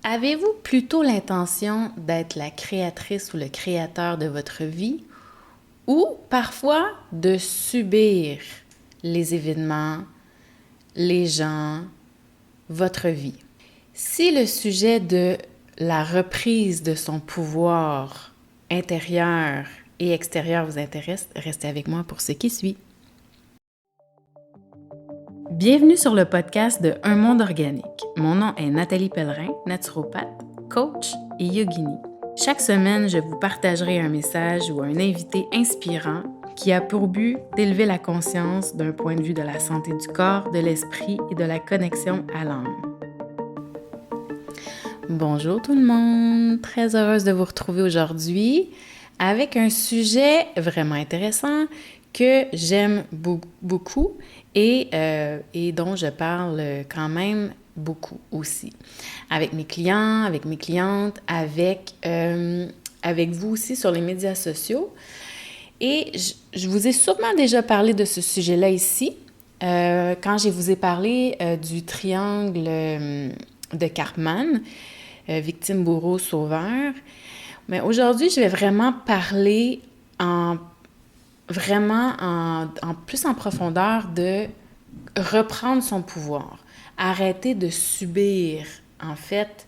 Avez-vous plutôt l'intention d'être la créatrice ou le créateur de votre vie ou parfois de subir les événements, les gens, votre vie? Si le sujet de la reprise de son pouvoir intérieur et extérieur vous intéresse, restez avec moi pour ce qui suit. Bienvenue sur le podcast de Un monde organique. Mon nom est Nathalie Pellerin, naturopathe, coach et yogini. Chaque semaine, je vous partagerai un message ou un invité inspirant qui a pour but d'élever la conscience d'un point de vue de la santé du corps, de l'esprit et de la connexion à l'âme. Bonjour tout le monde, très heureuse de vous retrouver aujourd'hui avec un sujet vraiment intéressant que j'aime beaucoup et dont je parle quand même beaucoup aussi. Avec mes clients, avec mes clientes, avec vous aussi sur les médias sociaux. Et je vous ai sûrement déjà parlé de ce sujet-là ici, quand je vous ai parlé du triangle de Karpman, victime, bourreau, sauveur. Mais aujourd'hui, je vais vraiment parler en plus en profondeur de reprendre son pouvoir. Arrêter de subir, en fait,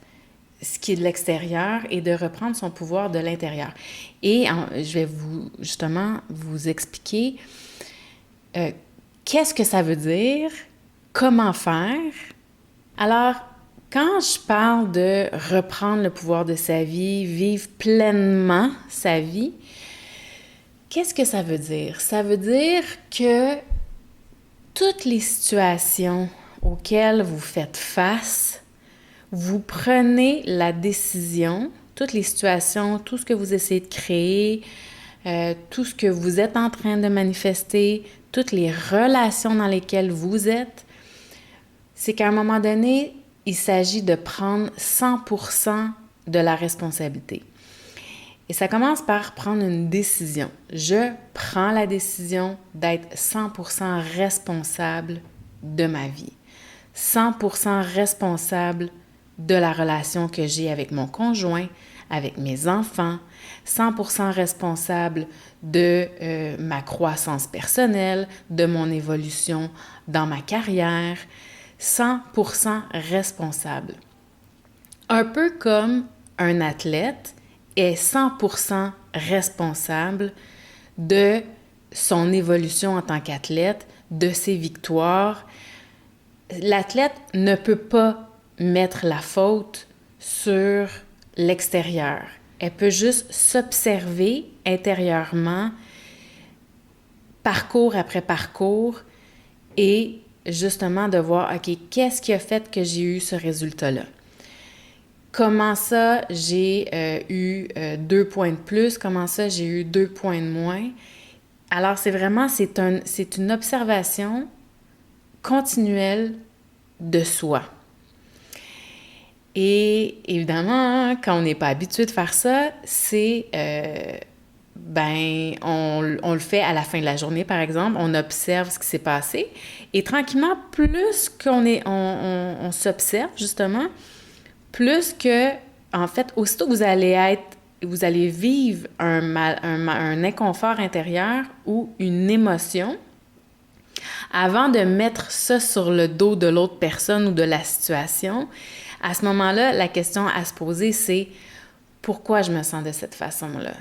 ce qui est de l'extérieur et de reprendre son pouvoir de l'intérieur. Et je vais vous expliquer qu'est-ce que ça veut dire, comment faire. Alors, quand je parle de reprendre le pouvoir de sa vie, vivre pleinement sa vie, qu'est-ce que ça veut dire? Ça veut dire que toutes les situations auxquelles vous faites face, vous prenez la décision, toutes les situations, tout ce que vous essayez de créer, tout ce que vous êtes en train de manifester, toutes les relations dans lesquelles vous êtes, c'est qu'à un moment donné, il s'agit de prendre 100% de la responsabilité. Et ça commence par prendre une décision. Je prends la décision d'être 100% responsable de ma vie. 100% responsable de la relation que j'ai avec mon conjoint, avec mes enfants. 100% responsable de ma croissance personnelle, de mon évolution dans ma carrière. 100% responsable. Un peu comme un athlète est 100% responsable de son évolution en tant qu'athlète, de ses victoires. L'athlète ne peut pas mettre la faute sur l'extérieur. Elle peut juste s'observer intérieurement, parcours après parcours, et justement de voir, OK, qu'est-ce qui a fait que j'ai eu ce résultat-là? Comment ça, j'ai eu 2 points de plus? Comment ça, j'ai eu 2 points de moins? Alors, c'est une observation continuelle de soi. Et évidemment, quand on n'est pas habitué de faire ça, on le fait à la fin de la journée, par exemple. On observe ce qui s'est passé. Et tranquillement, plus on s'observe, justement, plus que, en fait, aussitôt que vous allez vivre un inconfort intérieur ou une émotion, avant de mettre ça sur le dos de l'autre personne ou de la situation, à ce moment-là, la question à se poser, c'est pourquoi je me sens de cette façon-là?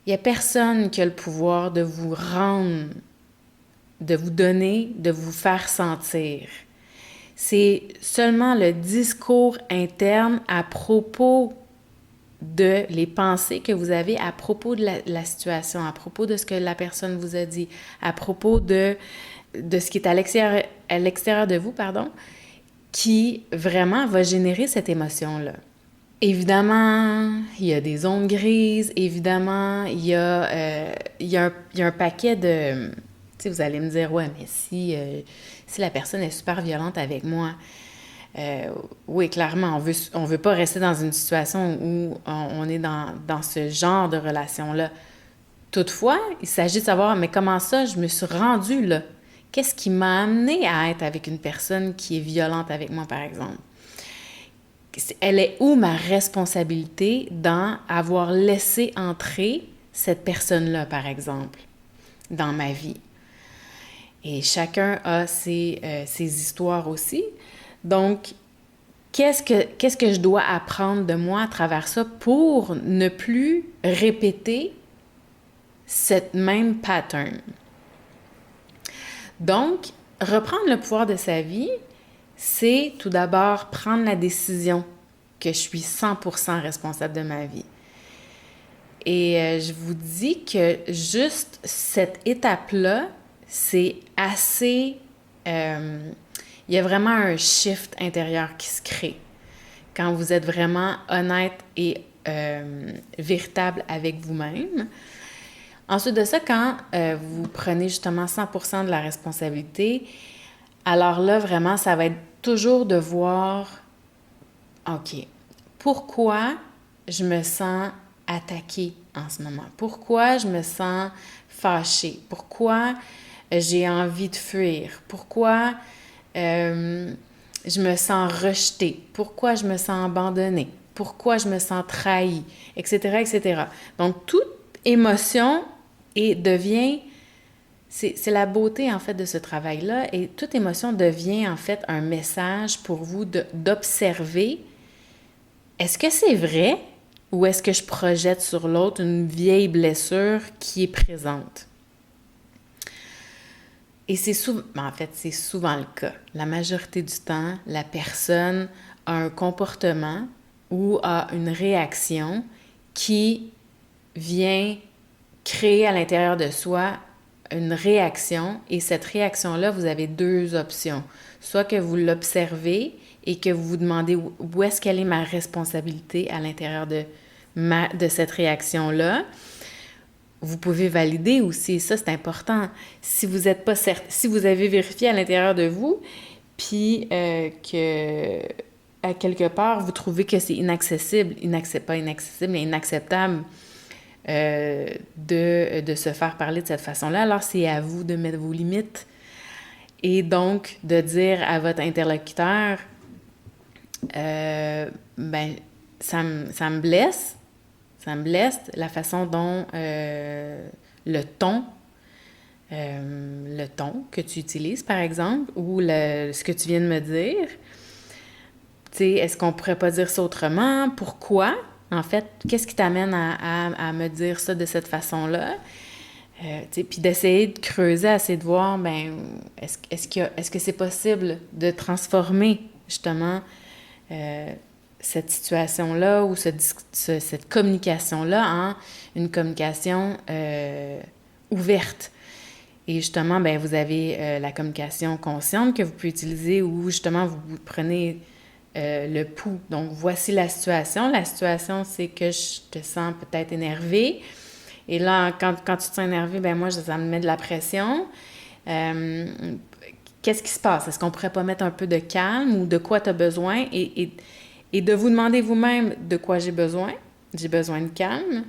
Il n'y a personne qui a le pouvoir de vous rendre, de vous donner, de vous faire sentir. C'est seulement le discours interne à propos de les pensées que vous avez à propos de la situation, à propos de ce que la personne vous a dit, à propos de ce qui est à l'extérieur de vous, qui vraiment va générer cette émotion-là. Évidemment, il y a des zones grises, évidemment, il y a un paquet de... Tu sais, vous allez me dire, ouais, mais si la personne est super violente avec moi, oui, clairement, on veut pas rester dans une situation où on est dans ce genre de relation-là. Toutefois, il s'agit de savoir, mais comment ça, je me suis rendue là? Qu'est-ce qui m'a amené à être avec une personne qui est violente avec moi, par exemple? elle est où ma responsabilité dans avoir laissé entrer cette personne-là, par exemple, dans ma vie? Et chacun a ses histoires aussi. Donc, qu'est-ce que je dois apprendre de moi à travers ça pour ne plus répéter cette même pattern? Donc, reprendre le pouvoir de sa vie, c'est tout d'abord prendre la décision que je suis 100% responsable de ma vie. Et je vous dis que juste cette étape-là, c'est assez... il y a vraiment un shift intérieur qui se crée quand vous êtes vraiment honnête et véritable avec vous-même. Ensuite de ça, quand vous prenez justement 100% de la responsabilité, alors là, vraiment, ça va être toujours de voir, OK, pourquoi je me sens attaquée en ce moment? Pourquoi je me sens fâchée? Pourquoi j'ai envie de fuir? Pourquoi je me sens rejetée? Pourquoi je me sens abandonnée? Pourquoi je me sens trahie? Etc., etc. Donc, toute émotion devient... C'est la beauté, en fait, de ce travail-là. Et toute émotion devient, en fait, un message pour vous d'observer, est-ce que c'est vrai ou est-ce que je projette sur l'autre une vieille blessure qui est présente? Et c'est souvent, en fait, c'est souvent le cas. La majorité du temps, la personne a un comportement ou a une réaction qui vient créer à l'intérieur de soi une réaction. Et cette réaction-là, vous avez deux options. Soit que vous l'observez et que vous vous demandez où est-ce qu'elle est ma responsabilité à l'intérieur de cette réaction-là. Vous pouvez valider aussi, ça c'est important. Si vous êtes pas certain, si vous avez vérifié à l'intérieur de vous, puis que à quelque part vous trouvez que c'est inaccessible, pas inaccessible, mais inacceptable de se faire parler de cette façon-là, alors c'est à vous de mettre vos limites et donc de dire à votre interlocuteur, ben ça me blesse. Ça me blesse la façon dont le ton que tu utilises, par exemple, ou ce que tu viens de me dire. Tu sais, est-ce qu'on pourrait pas dire ça autrement? Pourquoi? En fait, qu'est-ce qui t'amène à me dire ça de cette façon-là? Puis d'essayer de creuser, essayer de voir, ben, est-ce que c'est possible de transformer, justement, cette situation-là ou cette communication-là en une communication ouverte. Et justement, ben, vous avez la communication consciente que vous pouvez utiliser où justement vous prenez le pouls. Donc, voici la situation. La situation, c'est que je te sens peut-être énervée. Et là, quand tu te sens énervé, ben moi, ça me met de la pression. Qu'est-ce qui se passe? Est-ce qu'on pourrait pas mettre un peu de calme ou de quoi tu as besoin? Et de vous demander vous-même de quoi j'ai besoin. J'ai besoin de calme.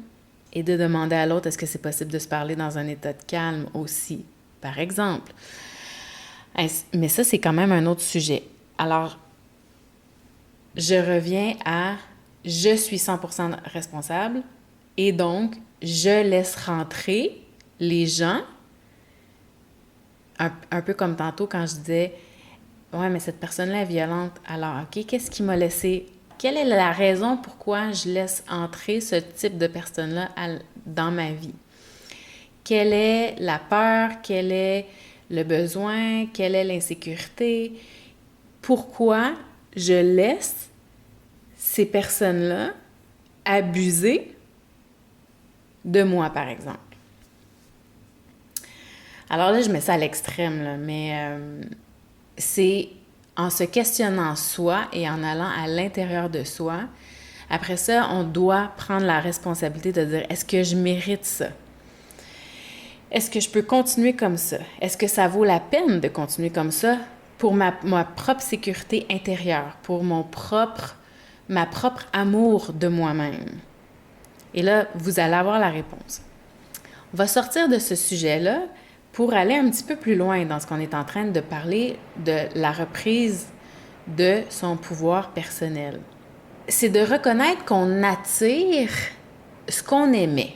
Et de demander à l'autre, est-ce que c'est possible de se parler dans un état de calme aussi, par exemple. Mais ça, c'est quand même un autre sujet. Alors, je reviens à je suis 100% responsable et donc, je laisse rentrer les gens, un peu comme tantôt quand je disais, ouais, mais cette personne-là est violente. Alors, OK, qu'est-ce qui m'a laissé... Quelle est la raison pourquoi je laisse entrer ce type de personne-là dans ma vie? Quelle est la peur? Quel est le besoin? Quelle est l'insécurité? Pourquoi je laisse ces personnes-là abuser de moi, par exemple? Alors là, je mets ça à l'extrême, là, mais c'est en se questionnant soi et en allant à l'intérieur de soi. Après ça, on doit prendre la responsabilité de dire, est-ce que je mérite ça? Est-ce que je peux continuer comme ça? Est-ce que ça vaut la peine de continuer comme ça pour ma propre sécurité intérieure, pour ma propre amour de moi-même? Et là, vous allez avoir la réponse. On va sortir de ce sujet-là pour aller un petit peu plus loin dans ce qu'on est en train de parler de la reprise de son pouvoir personnel. c'est de reconnaître qu'on attire ce qu'on aimait.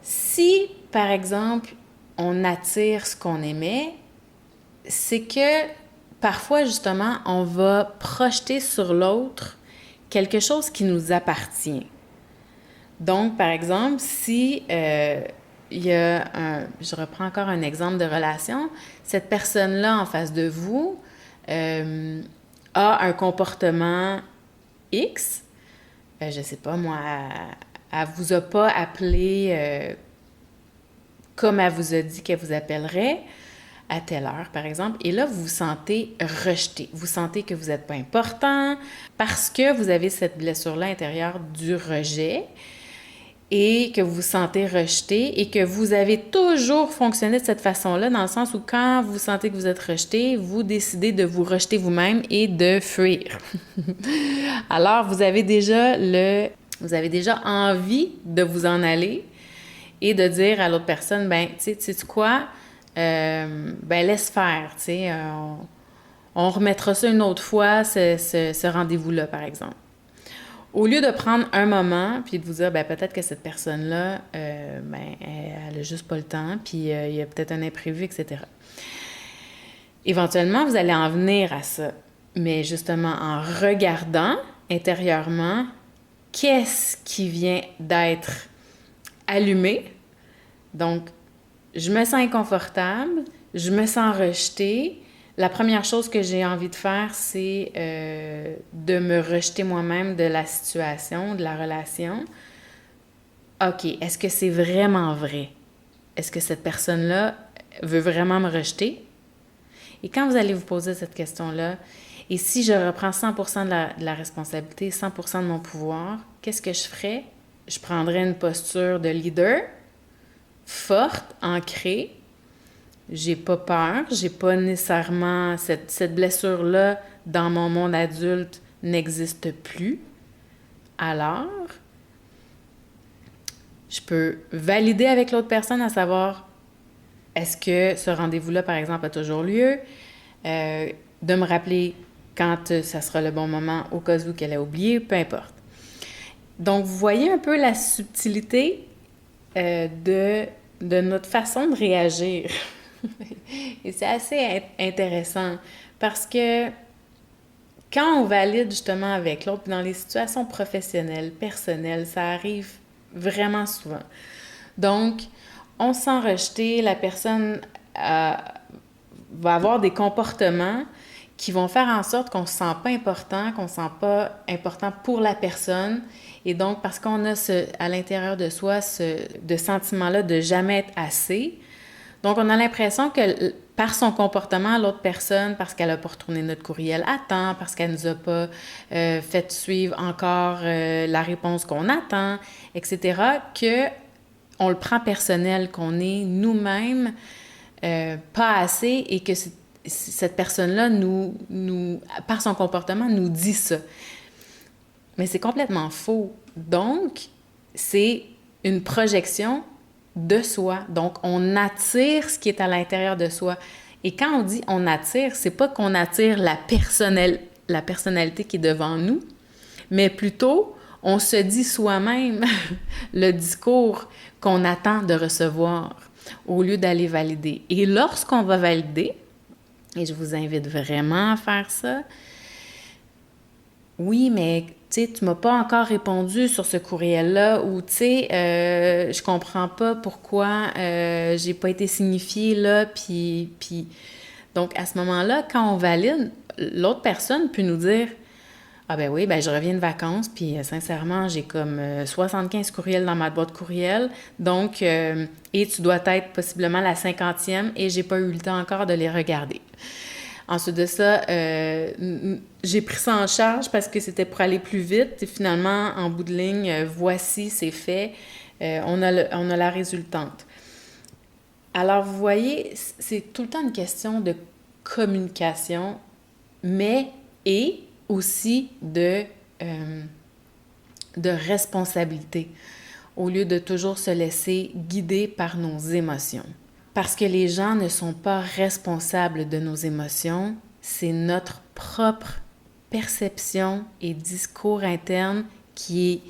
Si, par exemple, on attire ce qu'on aimait, c'est que parfois, justement, on va projeter sur l'autre quelque chose qui nous appartient. Donc, par exemple, si il y a je reprends encore un exemple de relation, cette personne-là en face de vous a un comportement X, je sais pas moi, elle vous a pas appelé comme elle vous a dit qu'elle vous appellerait à telle heure, par exemple, et là, vous vous sentez rejeté. Vous sentez que vous n'êtes pas important parce que vous avez cette blessure-là intérieure du rejet et que vous vous sentez rejeté et que vous avez toujours fonctionné de cette façon-là, dans le sens où quand vous sentez que vous êtes rejeté, vous décidez de vous rejeter vous-même et de fuir. Alors, vous avez déjà envie de vous en aller et de dire à l'autre personne, ben, tu sais quoi, ben, laisse faire, tu sais, on remettra ça une autre fois, ce rendez-vous-là, par exemple. Au lieu de prendre un moment puis de vous dire, ben peut-être que cette personne-là, ben, elle a juste pas le temps, puis il y a peut-être un imprévu, etc. Éventuellement, vous allez en venir à ça. Mais justement, en regardant intérieurement, qu'est-ce qui vient d'être allumé? Donc, je me sens inconfortable, je me sens rejetée. La première chose que j'ai envie de faire, c'est de me rejeter moi-même de la situation, de la relation. OK, est-ce que c'est vraiment vrai? Est-ce que cette personne-là veut vraiment me rejeter? Et quand vous allez vous poser cette question-là, et si je reprends 100% de la responsabilité, 100% de mon pouvoir, qu'est-ce que je ferais? Je prendrais une posture de leader, forte, ancrée. J'ai pas peur, j'ai pas nécessairement... Cette blessure-là, dans mon monde adulte, n'existe plus. Alors, je peux valider avec l'autre personne à savoir est-ce que ce rendez-vous-là, par exemple, a toujours lieu, de me rappeler quand ça sera le bon moment, au cas où qu'elle a oublié, peu importe. Donc, vous voyez un peu la subtilité de notre façon de réagir. Et c'est assez intéressant parce que quand on valide justement avec l'autre, dans les situations professionnelles, personnelles, ça arrive vraiment souvent. Donc, on se sent rejeté, la personne va avoir des comportements qui vont faire en sorte qu'on ne se sent pas important, qu'on ne se sent pas important pour la personne. Et donc, parce qu'on a à l'intérieur de soi ce sentiment-là de jamais être assez, donc on a l'impression que par son comportement, l'autre personne, parce qu'elle n'a pas retourné notre courriel à temps, parce qu'elle ne nous a pas fait suivre encore la réponse qu'on attend, etc., qu'on le prend personnel, qu'on est nous-mêmes pas assez et que cette personne-là, par son comportement, nous dit ça. Mais c'est complètement faux. Donc, c'est une projection de soi. Donc, on attire ce qui est à l'intérieur de soi. Et quand on dit on attire, c'est pas qu'on attire la personnalité qui est devant nous, mais plutôt, on se dit soi-même le discours qu'on attend de recevoir au lieu d'aller valider. Et lorsqu'on va valider, et je vous invite vraiment à faire ça, oui, mais tu sais, tu m'as pas encore répondu sur ce courriel-là, ou tu sais, je comprends pas pourquoi j'ai pas été signifiée là, puis... Donc, à ce moment-là, quand on valide, l'autre personne peut nous dire « Ah ben oui, ben je reviens de vacances, puis sincèrement, j'ai comme 75 courriels dans ma boîte courriel, donc, et tu dois être possiblement la 50e, et j'ai pas eu le temps encore de les regarder. » Ensuite de ça, j'ai pris ça en charge parce que c'était pour aller plus vite. Et finalement, en bout de ligne, voici, c'est fait. On a la résultante. Alors, vous voyez, c'est tout le temps une question de communication, mais et aussi de responsabilité, au lieu de toujours se laisser guider par nos émotions. Parce que les gens ne sont pas responsables de nos émotions, c'est notre propre perception et discours interne qui est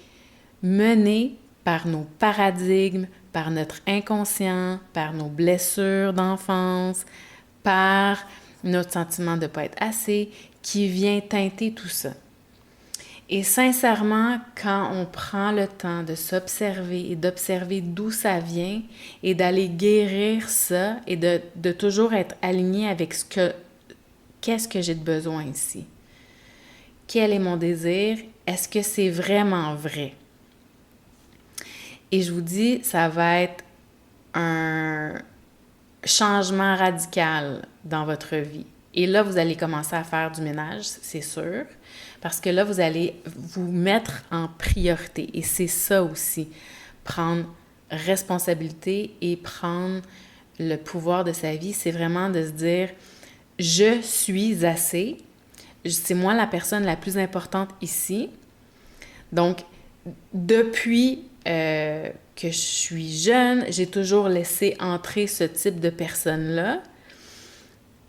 mené par nos paradigmes, par notre inconscient, par nos blessures d'enfance, par notre sentiment de ne pas être assez, qui vient teinter tout ça. Et sincèrement, quand on prend le temps de s'observer et d'observer d'où ça vient et d'aller guérir ça et de toujours être aligné avec qu'est-ce que j'ai de besoin ici? Quel est mon désir? Est-ce que c'est vraiment vrai? Et je vous dis, ça va être un changement radical dans votre vie. Et là, vous allez commencer à faire du ménage, c'est sûr, parce que là, vous allez vous mettre en priorité. Et c'est ça aussi, prendre responsabilité et prendre le pouvoir de sa vie, c'est vraiment de se dire, je suis assez, c'est moi la personne la plus importante ici. Donc, depuis que je suis jeune, j'ai toujours laissé entrer ce type de personnes-là.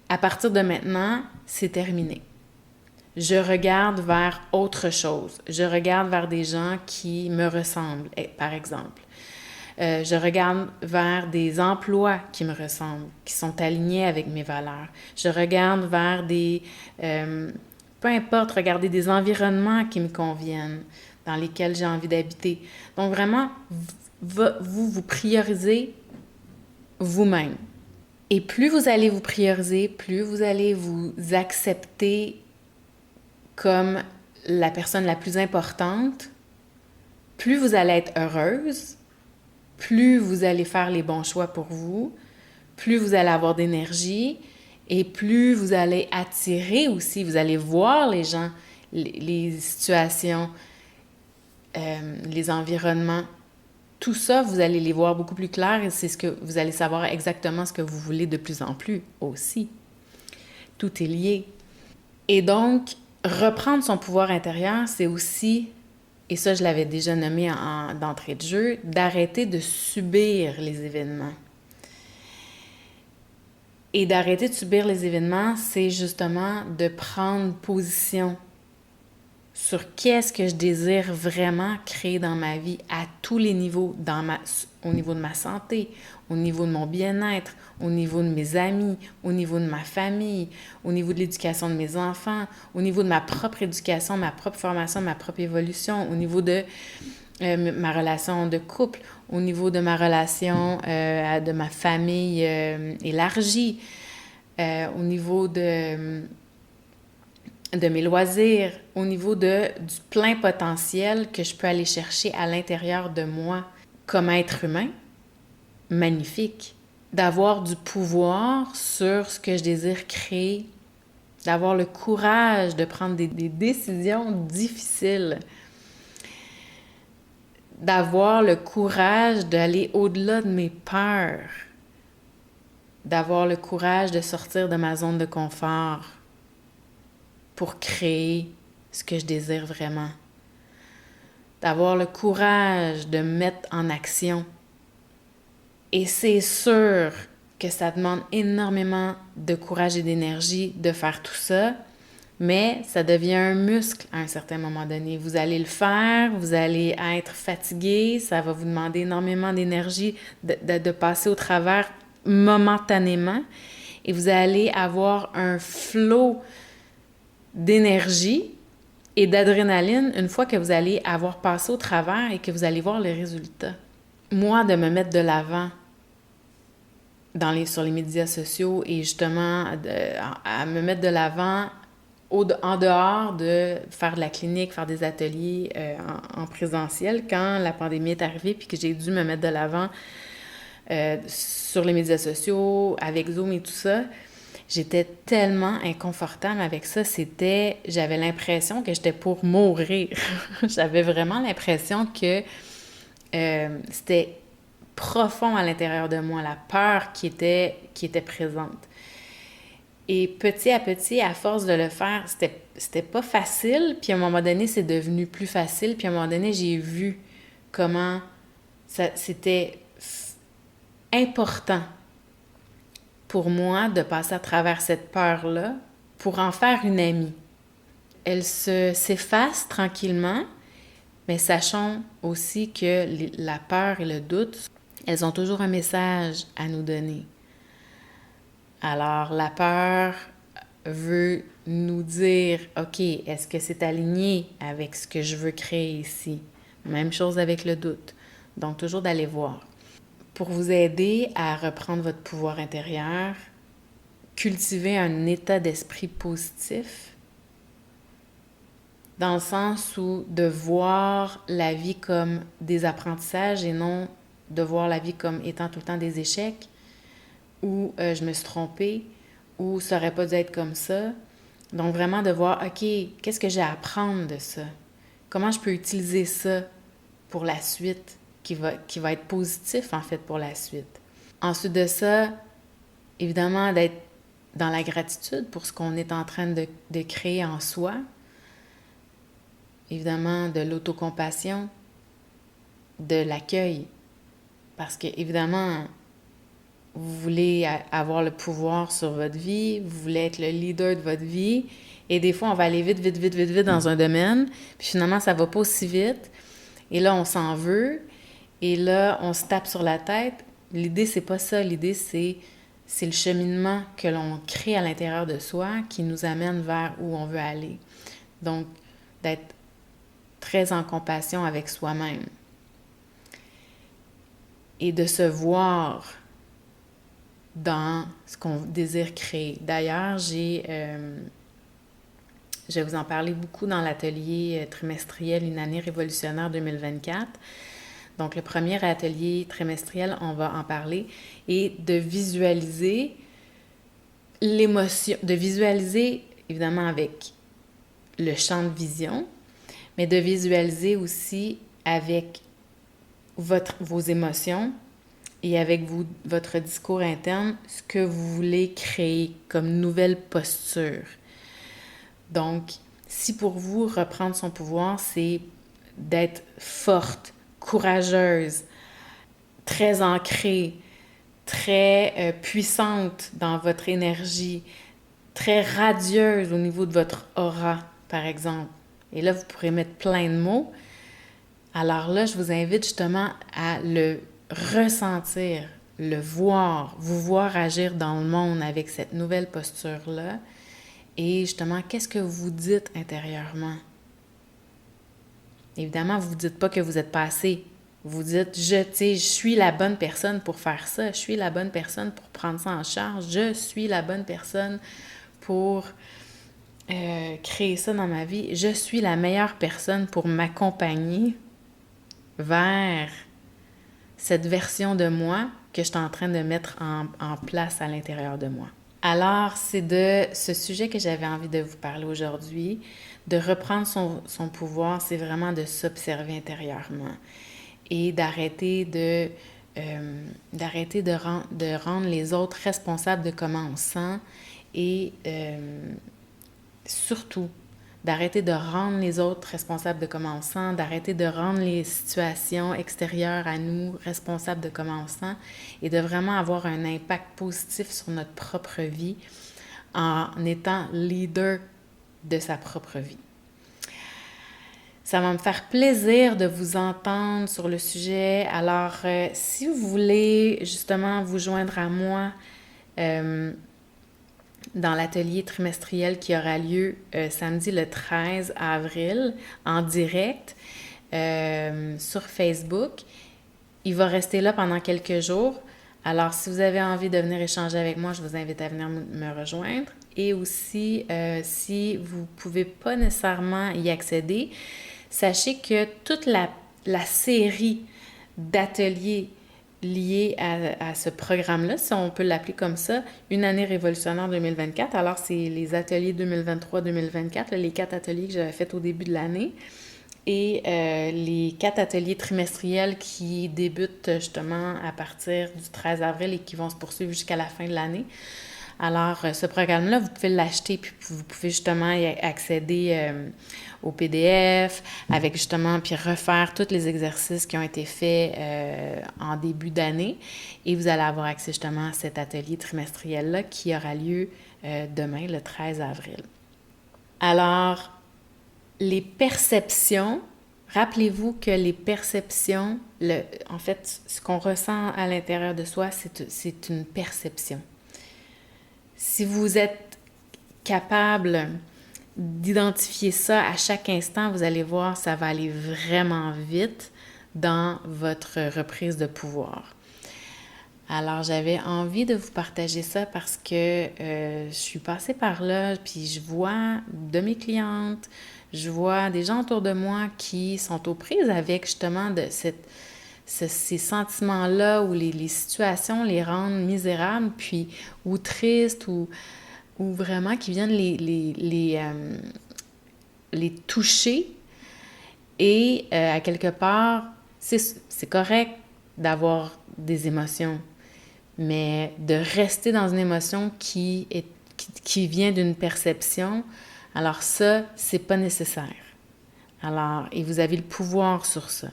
À partir de maintenant, c'est terminé. Je regarde vers autre chose. Je regarde vers des gens qui me ressemblent, par exemple. Je regarde vers des emplois qui me ressemblent, qui sont alignés avec mes valeurs. Je regarde vers peu importe, regarder des environnements qui me conviennent, dans lesquels j'ai envie d'habiter. Donc vraiment, vous priorisez vous-même. Et plus vous allez vous prioriser, plus vous allez vous accepter comme la personne la plus importante, plus vous allez être heureuse, plus vous allez faire les bons choix pour vous, plus vous allez avoir d'énergie et plus vous allez attirer aussi, vous allez voir les gens, les situations, les environnements. Tout ça, vous allez les voir beaucoup plus clair et c'est ce que vous allez savoir exactement ce que vous voulez de plus en plus aussi. Tout est lié. Et donc, reprendre son pouvoir intérieur, c'est aussi, et ça je l'avais déjà nommé d'entrée de jeu, d'arrêter de subir les événements. Et d'arrêter de subir les événements, c'est justement de prendre position sur qu'est-ce que je désire vraiment créer dans ma vie à tous les niveaux, au niveau de ma santé, au niveau de mon bien-être, au niveau de mes amis, au niveau de ma famille, au niveau de l'éducation de mes enfants, au niveau de ma propre éducation, ma propre formation, ma propre évolution, au niveau de ma relation de couple, au niveau de ma relation de ma famille élargie, au niveau de mes loisirs, au niveau du plein potentiel que je peux aller chercher à l'intérieur de moi comme être humain, magnifique. D'avoir du pouvoir sur ce que je désire créer, d'avoir le courage de prendre des décisions difficiles, d'avoir le courage d'aller au-delà de mes peurs, d'avoir le courage de sortir de ma zone de confort pour créer ce que je désire vraiment. D'avoir le courage de me mettre en action. Et c'est sûr que ça demande énormément de courage et d'énergie de faire tout ça, mais ça devient un muscle à un certain moment donné. Vous allez le faire, vous allez être fatigué, ça va vous demander énormément d'énergie de passer au travers momentanément, et vous allez avoir un flot d'énergie et d'adrénaline une fois que vous allez avoir passé au travers et que vous allez voir le résultat. Moi, de me mettre de l'avant sur les médias sociaux et justement à me mettre de l'avant en dehors de faire de la clinique, faire des ateliers en présentiel, quand la pandémie est arrivée puis que j'ai dû me mettre de l'avant sur les médias sociaux, avec Zoom et tout ça, j'étais tellement inconfortable avec ça. J'avais l'impression que j'étais pour mourir. J'avais vraiment l'impression que c'était profond à l'intérieur de moi, la peur qui était présente. Et petit à petit, à force de le faire, c'était pas facile. Puis à un moment donné, c'est devenu plus facile. Puis à un moment donné, j'ai vu comment c'était important pour moi de passer à travers cette peur-là pour en faire une amie. s'efface tranquillement, mais sachons aussi que la peur et le doute, elles ont toujours un message à nous donner. Alors, la peur veut nous dire, OK, est-ce que c'est aligné avec ce que je veux créer ici? Même chose avec le doute. Donc, toujours d'aller voir. Pour vous aider à reprendre votre pouvoir intérieur, cultivez un état d'esprit positif, dans le sens où de voir la vie comme des apprentissages et non de voir la vie comme étant tout le temps des échecs, ou je me suis trompée, ou ça aurait pas dû être comme ça. Donc vraiment de voir, OK, qu'est-ce que j'ai à apprendre de ça? Comment je peux utiliser ça pour la suite, qui va être positif en fait pour la suite. Ensuite de ça, évidemment d'être dans la gratitude pour ce qu'on est en train de créer en soi. Évidemment de l'autocompassion, de l'accueil. Parce que évidemment, vous voulez avoir le pouvoir sur votre vie, vous voulez être le leader de votre vie, et des fois, on va aller vite, vite, vite, vite, vite dans un domaine, puis finalement, ça va pas aussi vite, et là, on s'en veut, et là, on se tape sur la tête. L'idée, c'est pas ça. L'idée, c'est le cheminement que l'on crée à l'intérieur de soi qui nous amène vers où on veut aller. Donc, d'être très en compassion avec soi-même. Et de se voir dans ce qu'on désire créer. D'ailleurs, je vais vous en parler beaucoup dans l'atelier trimestriel Une année révolutionnaire 2024. Donc, le premier atelier trimestriel, on va en parler, et de visualiser l'émotion, de visualiser évidemment avec le champ de vision, mais de visualiser aussi avec vos émotions et avec votre discours interne ce que vous voulez créer comme nouvelle posture. Donc, si pour vous, reprendre son pouvoir, c'est d'être forte, courageuse, très ancrée, très puissante dans votre énergie, très radieuse au niveau de votre aura, par exemple. Et là, vous pourrez mettre plein de mots. Alors là, je vous invite justement à le ressentir, le voir, vous voir agir dans le monde avec cette nouvelle posture-là. Et justement, qu'est-ce que vous dites intérieurement? Évidemment, vous ne dites pas que vous n'êtes pas assez. Vous dites, je suis la bonne personne pour faire ça. Je suis la bonne personne pour prendre ça en charge. Je suis la bonne personne pour créer ça dans ma vie. Je suis la meilleure personne pour m'accompagner vers cette version de moi que je suis en train de mettre en place à l'intérieur de moi. Alors, c'est de ce sujet que j'avais envie de vous parler aujourd'hui. De reprendre son pouvoir, c'est vraiment de s'observer intérieurement et d'arrêter de rendre les autres responsables de comment on se sent et surtout d'arrêter de rendre les autres responsables de comment on se sent, d'arrêter de rendre les situations extérieures à nous responsables de comment on se sent et de vraiment avoir un impact positif sur notre propre vie en étant leader de sa propre vie. Ça va me faire plaisir de vous entendre sur le sujet. Alors, si vous voulez justement vous joindre à moi dans l'atelier trimestriel qui aura lieu samedi le 13 avril en direct sur Facebook. Il va rester là pendant quelques jours. Alors, si vous avez envie de venir échanger avec moi, je vous invite à venir me rejoindre. Et aussi, si vous ne pouvez pas nécessairement y accéder, sachez que toute la série d'ateliers liés à ce programme-là, si on peut l'appeler comme ça, Une année révolutionnaire 2024. Alors, c'est les ateliers 2023-2024, les 4 ateliers que j'avais faits au début de l'année et les 4 ateliers trimestriels qui débutent justement à partir du 13 avril et qui vont se poursuivre jusqu'à la fin de l'année. Alors, ce programme-là, vous pouvez l'acheter, puis vous pouvez justement y accéder au PDF, avec justement, puis refaire tous les exercices qui ont été faits en début d'année. Et vous allez avoir accès justement à cet atelier trimestriel-là qui aura lieu demain, le 13 avril. Alors, les perceptions, rappelez-vous que les perceptions, en fait, ce qu'on ressent à l'intérieur de soi, c'est une perception. Si vous êtes capable d'identifier ça à chaque instant, vous allez voir, ça va aller vraiment vite dans votre reprise de pouvoir. Alors, j'avais envie de vous partager ça parce que je suis passée par là, puis je vois de mes clientes, je vois des gens autour de moi qui sont aux prises avec justement ces sentiments-là où les situations les rendent misérables, puis ou tristes, ou vraiment qui viennent les toucher. Et à quelque part, c'est correct d'avoir des émotions, mais de rester dans une émotion qui vient d'une perception, alors ça, c'est pas nécessaire. Alors, et vous avez le pouvoir sur ça.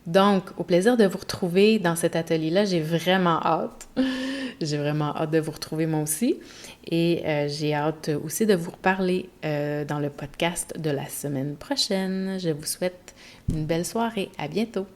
Donc, au plaisir de vous retrouver dans cet atelier-là, j'ai vraiment hâte. J'ai vraiment hâte de vous retrouver moi aussi. Et j'ai hâte aussi de vous reparler dans le podcast de la semaine prochaine. Je vous souhaite une belle soirée. À bientôt.